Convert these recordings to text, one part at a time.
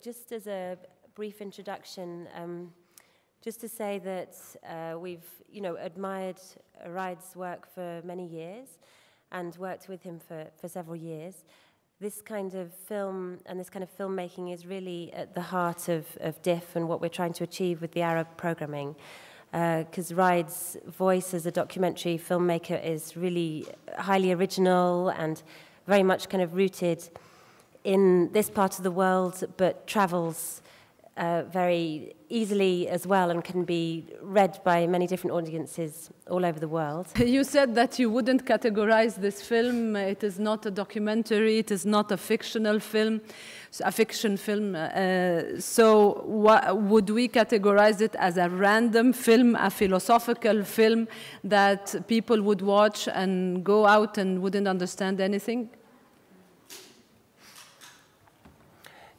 just as a brief introduction, just to say that we've, admired Raed's work for many years and worked with him for several years. This kind of film and this kind of filmmaking is really at the heart of DIFF and what we're trying to achieve with the Arab programming. Because Raed's voice as a documentary filmmaker is really highly original and very much kind of rooted in this part of the world, but travels very easily as well and can be read by many different audiences all over the world. You said that you wouldn't categorize this film. It is not a documentary. It is not a fictional film, a fiction film. So would we categorize it as a random film, a philosophical film that people would watch and go out and wouldn't understand anything?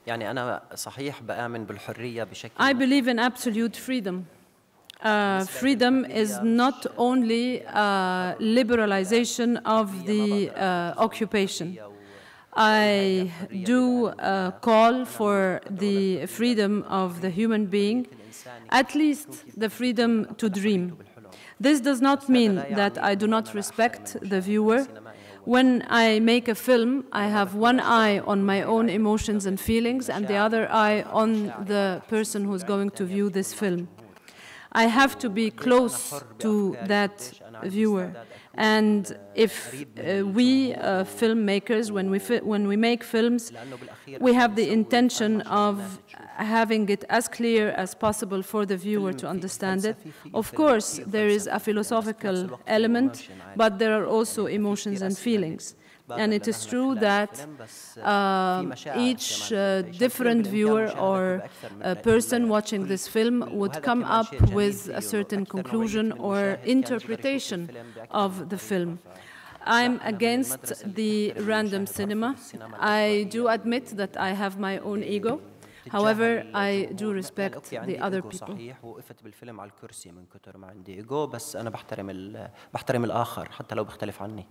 يعني أنا صحيح بآمن بالحرية بشكل. I believe in absolute freedom. Freedom is not only liberalization of the occupation. I do call for the freedom of the human being, at least the freedom to dream. This does not mean that I do not respect the viewer. When I make a film, I have one eye on my own emotions and feelings and the other eye on the person who's going to view this film. I have to be close to that viewer. And if we filmmakers, when we make films, we have the intention of having it as clear as possible for the viewer to understand it. Of course, there is a philosophical element, but there are also emotions and feelings. And it is true that each different viewer or person watching this film would come up with a certain conclusion or interpretation of the film. I'm against the random cinema. I do admit that I have my own ego. However, I do respect the other people. وقفت بالفيلم على الكرسي من كتر ما عندي إيجو، بس أنا بحترم الآخر حتى لو بيختلف عني.